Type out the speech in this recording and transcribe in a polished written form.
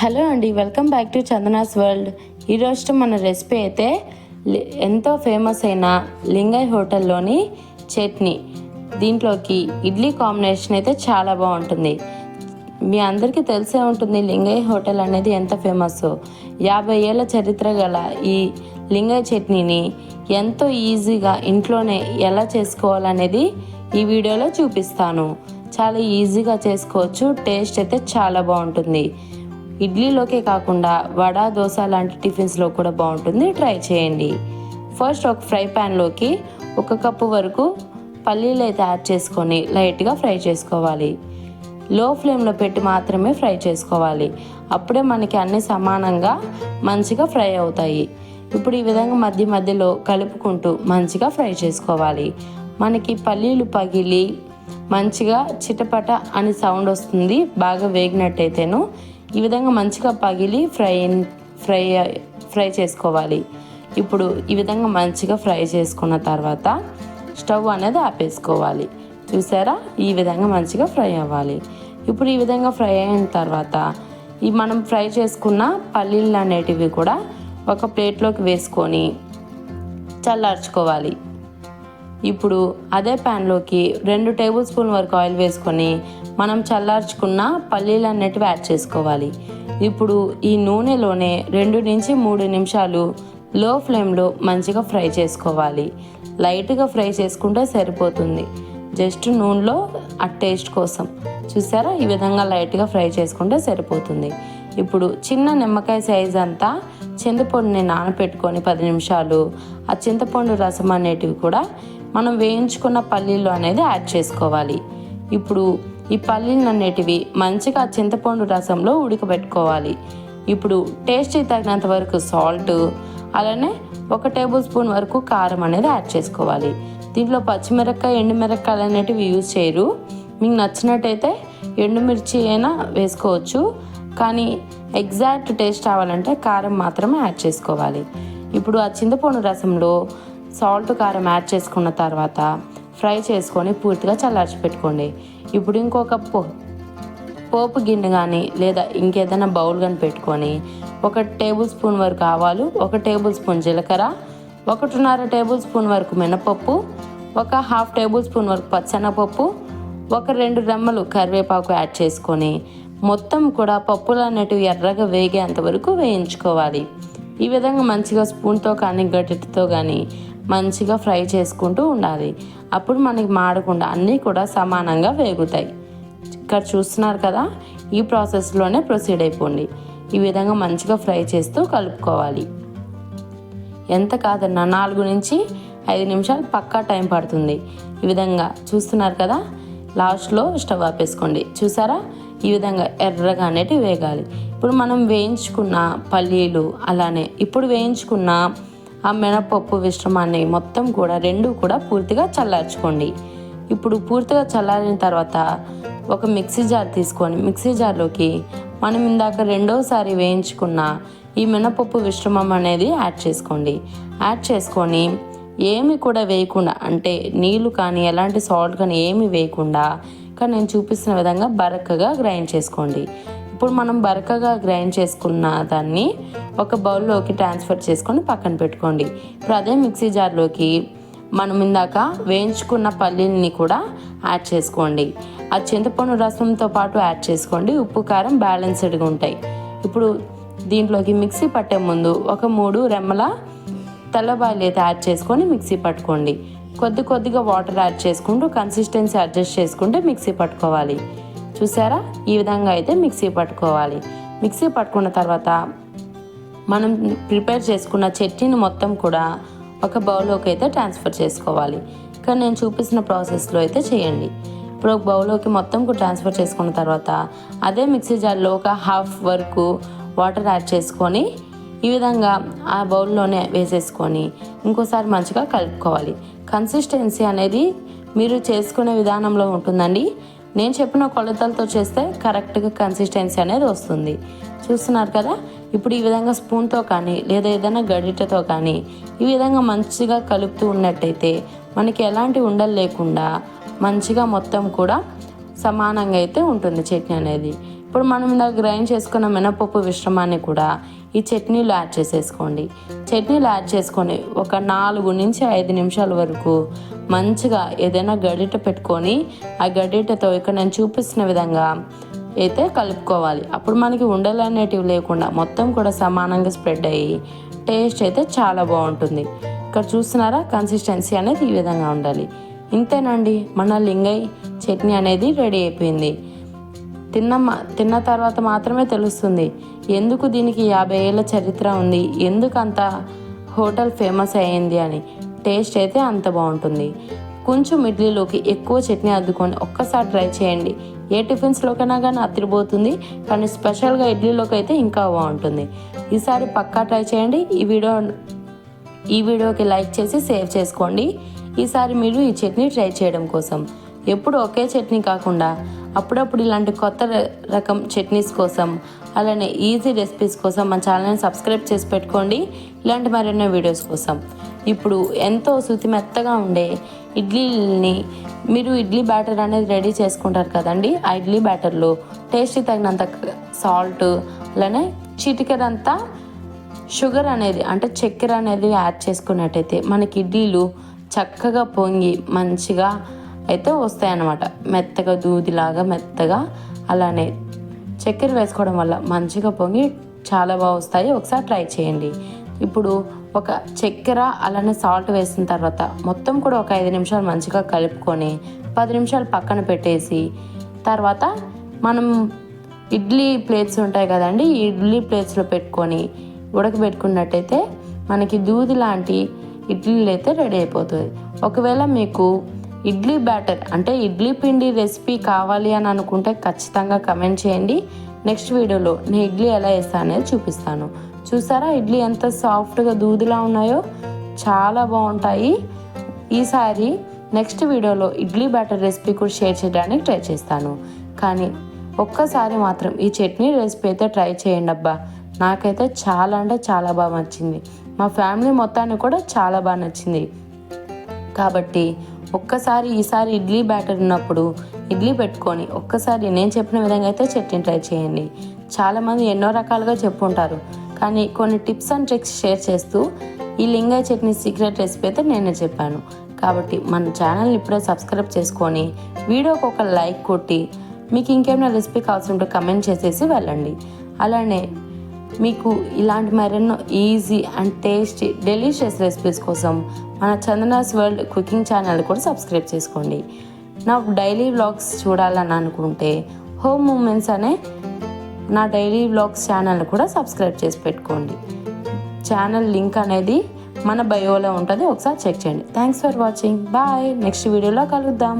Hello అండి, welcome back to Chandana's world. ఈరోజు మన రెసిపీ అయితే ఎంతో ఫేమస్ అయిన లింగయ్య హోటల్లోని చట్నీ. దీంట్లోకి ఇడ్లీ కాంబినేషన్ అయితే చాలా బాగుంటుంది. మీ అందరికీ తెలిసే ఉంటుంది లింగయ్య హోటల్ అనేది ఎంత ఫేమస్. 50 ఏళ్ళ చరిత్ర గల ఈ లింగయ్య చట్నీని ఎంతో ఈజీగా ఇంట్లోనే ఎలా చేసుకోవాలనేది ఈ వీడియోలో చూపిస్తాను. చాలా ఈజీగా చేసుకోవచ్చు. టేస్ట్ అయితే చాలా బాగుంటుంది. ఇడ్లీలోకే కాకుండా వడ, దోశ లాంటి టిఫిన్స్లో కూడా బాగుంటుంది. ట్రై చేయండి. ఫస్ట్ ఒక ఫ్రై ప్యాన్లోకి 1 కప్పు వరకు పల్లీలు అయితే యాడ్ చేసుకొని లైట్గా ఫ్రై చేసుకోవాలి. లో ఫ్లేమ్లో పెట్టి మాత్రమే ఫ్రై చేసుకోవాలి. అప్పుడే మనకి అన్ని సమానంగా మంచిగా ఫ్రై అవుతాయి. ఇప్పుడు ఈ విధంగా మధ్య మధ్యలో కలుపుకుంటూ మంచిగా ఫ్రై చేసుకోవాలి. మనకి పల్లీలు పగిలి మంచిగా చిటపట అని సౌండ్ వస్తుంది. బాగా వేగినట్టయితేను ఈ విధంగా మంచిగా పగిలి ఫ్రై చేసుకోవాలి. ఇప్పుడు ఈ విధంగా మంచిగా ఫ్రై చేసుకున్న తర్వాత స్టవ్ అనేది ఆపేసుకోవాలి. చూసారా, ఈ విధంగా మంచిగా ఫ్రై అవ్వాలి. ఇప్పుడు ఈ విధంగా ఫ్రై అయిన తర్వాత ఈ మనం ఫ్రై చేసుకున్న పల్లీలు అనేటివి కూడా ఒక ప్లేట్లోకి వేసుకొని చల్లార్చుకోవాలి. ఇప్పుడు అదే ప్యాన్లోకి 2 టేబుల్ స్పూన్ వరకు ఆయిల్ వేసుకొని మనం చల్లార్చుకున్న పల్లీలు అనేటివి యాడ్ చేసుకోవాలి. ఇప్పుడు ఈ నూనెలోనే 2 నుంచి 3 నిమిషాలు లో ఫ్లేమ్లో మంచిగా ఫ్రై చేసుకోవాలి. లైట్గా ఫ్రై చేసుకుంటే సరిపోతుంది. జస్ట్ నూనెలో ఆ టేస్ట్ కోసం. చూసారా, ఈ విధంగా లైట్గా ఫ్రై చేసుకుంటే సరిపోతుంది. ఇప్పుడు చిన్న నిమ్మకాయ సైజ్ అంతా చింతపండుని నానబెట్టుకొని 10 నిమిషాలు ఆ చింతపండు రసం అనేటివి కూడా మనం వేయించుకున్న పల్లీలు అనేది యాడ్ చేసుకోవాలి. ఇప్పుడు ఈ పల్లీలు అనేటివి మంచిగా చింతపండు రసంలో ఉడకబెట్టుకోవాలి. ఇప్పుడు టేస్ట్కి తగినంత వరకు సాల్ట్, అలానే 1 టేబుల్ స్పూన్ వరకు కారం అనేది యాడ్ చేసుకోవాలి. దీంట్లో పచ్చిమిరపకాయ, ఎండుమిరపకాయలు అనేటివి యూజ్ చేయరు. మీకు నచ్చినట్టయితే ఎండుమిర్చి అయినా వేసుకోవచ్చు. కానీ ఎగ్జాక్ట్ టేస్ట్ రావాలంటే కారం మాత్రమే యాడ్ చేసుకోవాలి. ఇప్పుడు ఆ చింతపండు రసంలో సాల్ట్, కారం యాడ్ చేసుకున్న తర్వాత ఫ్రై చేసుకొని పూర్తిగా చల్లార్చి పెట్టుకోండి. ఇప్పుడు ఇంకొక పోపు గిన్నె కానీ లేదా ఇంకేదైనా బౌల్ కానీ పెట్టుకొని 1 టేబుల్ స్పూన్ వరకు ఆవాలు, 1 టేబుల్ స్పూన్ జీలకర్ర, 1.5 టేబుల్ స్పూన్ వరకు మినపప్పు, 1/2 టేబుల్ స్పూన్ వరకు పచ్చెనగపప్పు, 2 రెమ్మలు కరివేపాకు యాడ్ చేసుకొని మొత్తం కూడా పప్పులు అనేటివి ఎర్రగా వేగేంత వరకు వేయించుకోవాలి. ఈ విధంగా మంచిగా స్పూన్తో కానీ గరిటెతో కానీ మంచిగా ఫ్రై చేసుకుంటూ ఉండాలి. అప్పుడు మనకి మాడకుండా అన్నీ కూడా సమానంగా వేగుతాయి. ఇక్కడ చూస్తున్నారు కదా, ఈ ప్రాసెస్లోనే ప్రొసీడ్ అయిపోండి. ఈ విధంగా మంచిగా ఫ్రై చేస్తూ కలుపుకోవాలి. ఎంత కాదన్నా 4 నుంచి 5 నిమిషాలు పక్కా టైం పడుతుంది. ఈ విధంగా చూస్తున్నారు కదా, లాస్ట్లో స్టవ్ ఆపేసుకోండి. చూసారా, ఈ విధంగా ఎర్రగా అనేటివి వేగాలి. ఇప్పుడు మనం వేయించుకున్న పల్లీలు, అలానే ఇప్పుడు వేయించుకున్న ఆ మినపప్పు మిశ్రమాన్ని మొత్తం కూడా 2 కూడా పూర్తిగా చల్లార్చుకోండి. ఇప్పుడు పూర్తిగా చల్లారిన తర్వాత ఒక మిక్సీ జార్ తీసుకొని మిక్సీ జార్లోకి మనం ఇందాక 2వసారి వేయించుకున్న ఈ మినపప్పు మిశ్రమం అనేది యాడ్ చేసుకోండి. యాడ్ చేసుకొని ఏమి కూడా వేయకుండా, అంటే నీళ్ళు కానీ ఎలాంటి సాల్ట్ కానీ ఏమి వేయకుండా, కానీ నేను చూపిస్తున్న విధంగా బరకగా గ్రైండ్ చేసుకోండి. ఇప్పుడు మనం బరకగా గ్రైండ్ చేసుకున్న దాన్ని ఒక బౌల్లోకి ట్రాన్స్ఫర్ చేసుకొని పక్కన పెట్టుకోండి. ఇప్పుడు అదే మిక్సీ జార్లోకి మనం ఇందాక వేయించుకున్న పల్లీలని కూడా యాడ్ చేసుకోండి. ఆ చింతపండు రసంతో పాటు యాడ్ చేసుకోండి. ఉప్పు, కారం బ్యాలెన్స్డ్గా ఉంటాయి. ఇప్పుడు దీంట్లోకి మిక్సీ పట్టే ముందు 3 రెమ్మల తెల్లబాయలు అయితే యాడ్ చేసుకొని మిక్సీ పట్టుకోండి. కొద్దిగా వాటర్ యాడ్ చేసుకుంటూ కన్సిస్టెన్సీ అడ్జస్ట్ చేసుకుంటే మిక్సీ పట్టుకోవాలి. చూసారా, ఈ విధంగా అయితే మిక్సీ పట్టుకోవాలి. మిక్సీ పట్టుకున్న తర్వాత మనం ప్రిపేర్ చేసుకున్న చట్నీని మొత్తం కూడా ఒక బౌల్లోకి అయితే ట్రాన్స్ఫర్ చేసుకోవాలి. కానీ నేను చూపిస్తున్న ప్రాసెస్లో అయితే చేయండి. ఇప్పుడు ఒక బౌల్లోకి మొత్తం ట్రాన్స్ఫర్ చేసుకున్న తర్వాత అదే మిక్సీ జార్లో 1/2 వరకు వాటర్ యాడ్ చేసుకొని ఈ విధంగా ఆ బౌల్లోనే వేసేసుకొని ఇంకోసారి మంచిగా కలుపుకోవాలి. కన్సిస్టెన్సీ అనేది మీరు చేసుకునే విధానంలో ఉంటుందండి. నేను చెప్పిన కొలతలతో చేస్తే కరెక్ట్గా కన్సిస్టెన్సీ అనేది వస్తుంది. చూస్తున్నారు కదా, ఇప్పుడు ఈ విధంగా స్పూన్తో కానీ లేదా ఏదైనా గరిటెతో కానీ ఈ విధంగా మంచిగా కలుపుతూ ఉన్నట్టయితే మనకి ఎలాంటి ఉండలు లేకుండా మంచిగా మొత్తం కూడా సమానంగా అయితే ఉంటుంది చట్నీ అనేది. ఇప్పుడు మనం ఇందాక గ్రైండ్ చేసుకున్న మినపప్పు మిశ్రమాన్ని కూడా ఈ చట్నీలో యాడ్ చేసేసుకోండి. చట్నీలో యాడ్ చేసుకొని ఒక 4 నుంచి 5 నిమిషాల వరకు మంచిగా ఏదైనా గరిటె పెట్టుకొని ఆ గరిటెతో ఇక్కడ నేను చూపిస్తున్న విధంగా అయితే కలుపుకోవాలి. అప్పుడు మనకి ఉండలు అనేటివి లేకుండా మొత్తం కూడా సమానంగా స్ప్రెడ్ అయ్యి టేస్ట్ అయితే చాలా బాగుంటుంది. ఇక్కడ చూస్తున్నారా, కన్సిస్టెన్సీ అనేది ఈ విధంగా ఉండాలి. ఇంతేనండి, మన లింగై చట్నీ అనేది రెడీ అయిపోయింది. తిన్న తర్వాత మాత్రమే తెలుస్తుంది ఎందుకు దీనికి 50 ఏళ్ళ చరిత్ర ఉంది, ఎందుకు అంత హోటల్ ఫేమస్ అయ్యింది అని. టేస్ట్ అయితే అంత బాగుంటుంది. కొంచెం ఇడ్లీలోకి ఎక్కువ చట్నీ అద్దుకొని ఒక్కసారి ట్రై చేయండి. ఏ టిఫిన్స్లోకైనా కానీ అదిరిపోతుంది, కానీ స్పెషల్గా ఇడ్లీలోకి అయితే ఇంకా బాగుంటుంది. ఈసారి పక్కా ట్రై చేయండి. ఈ వీడియోకి లైక్ చేసి సేవ్ చేసుకోండి. ఈసారి మీరు ఈ చట్నీ ట్రై చేయడం కోసం ఎప్పుడు ఒకే చట్నీ కాకుండా అప్పుడప్పుడు ఇలాంటి కొత్త రకం చట్నీస్ కోసం అలానే ఈజీ రెసిపీస్ కోసం మన ఛానల్ని సబ్స్క్రైబ్ చేసి పెట్టుకోండి. ఇలాంటి మరెన్నో వీడియోస్ కోసం. ఇప్పుడు ఎంతో శుతి మెత్తగా ఉండే ఇడ్లీని మీరు ఇడ్లీ బ్యాటర్ అనేది రెడీ చేసుకుంటారు కదండి. ఆ ఇడ్లీ బ్యాటర్లో టేస్ట్కి తగినంత సాల్ట్ అలానే చిటికెడంతా షుగర్ అనేది అంటే చక్కెర అనేది యాడ్ చేసుకున్నట్టయితే మనకి ఇడ్లీలు చక్కగా పొంగి మంచిగా అయితే వస్తాయన్నమాట. మెత్తగా దూదిలాగా మెత్తగా. అలానే చక్కెర వేసుకోవడం వల్ల మంచిగా పొంగి చాలా బాగా వస్తాయి. ఒకసారి ట్రై చేయండి. ఇప్పుడు ఒక చక్కెర అలానే సాల్ట్ వేసిన తర్వాత మొత్తం కూడా ఒక 5 నిమిషాలు మంచిగా కలుపుకొని 10 నిమిషాలు పక్కన పెట్టేసి తర్వాత మనం ఇడ్లీ ప్లేట్స్ ఉంటాయి కదండి, ఈ ఇడ్లీ ప్లేట్స్లో పెట్టుకొని ఉడకబెట్టుకున్నట్టయితే మనకి దూది లాంటి ఇడ్లీలు అయితే రెడీ అయిపోతుంది. ఒకవేళ మీకు ఇడ్లీ బ్యాటర్ అంటే ఇడ్లీ పిండి రెసిపీ కావాలి అని అనుకుంటే ఖచ్చితంగా కమెంట్ చేయండి. నెక్స్ట్ వీడియోలో నేను ఇడ్లీ ఎలా వేస్తాను అనేది చూపిస్తాను. చూసారా ఇడ్లీ ఎంత సాఫ్ట్గా దూదిలా ఉన్నాయో, చాలా బాగుంటాయి. ఈసారి నెక్స్ట్ వీడియోలో ఇడ్లీ బ్యాటర్ రెసిపీ కూడా షేర్ చేయడానికి ట్రై చేస్తాను. కానీ ఒక్కసారి మాత్రం ఈ చట్నీ రెసిపీ అయితే ట్రై చేయండి అబ్బా. నాకైతే చాలా అంటే చాలా బాగా నచ్చింది. మా ఫ్యామిలీ మొత్తానికి కూడా చాలా బాగా నచ్చింది. కాబట్టి ఈసారి ఇడ్లీ బ్యాటర్ ఉన్నప్పుడు ఇడ్లీ పెట్టుకొని ఒక్కసారి నేను చెప్పిన విధంగా అయితే చట్నీ ట్రై చేయండి. చాలామంది ఎన్నో రకాలుగా చెప్పుంటారు, కానీ కొన్ని టిప్స్ అండ్ ట్రిక్స్ షేర్ చేస్తూ ఈ లింగాయ చట్నీ సీక్రెట్ రెసిపీ అయితే నేనే చెప్పాను. కాబట్టి మన ఛానల్ని ఇప్పుడే సబ్స్క్రైబ్ చేసుకొని వీడియోకి ఒక లైక్ కొట్టి మీకు ఇంకేమైనా రెసిపీ కావాల్సి ఉంటే కమెంట్ చేసేసి వెళ్ళండి. అలానే మీకు ఇలాంటి మరెన్నో easy and tasty delicious recipes కోసం మన చందనాస్ వరల్డ్ కుకింగ్ ఛానల్ కూడా సబ్స్క్రైబ్ చేసుకోండి. నా డైలీ వ్లాగ్స్ చూడాలని అనుకుంటే హోమ్ మూమెంట్స్ అనే నా డైలీ వ్లాగ్స్ ఛానల్ కూడా సబ్స్క్రైబ్ చేసి పెట్టుకోండి. ఛానల్ లింక్ అనేది మన బయోలో ఉంటుంది, ఒకసారి చెక్ చేయండి. Thanks for watching. Bye. Next వీడియోలో కలుద్దాం.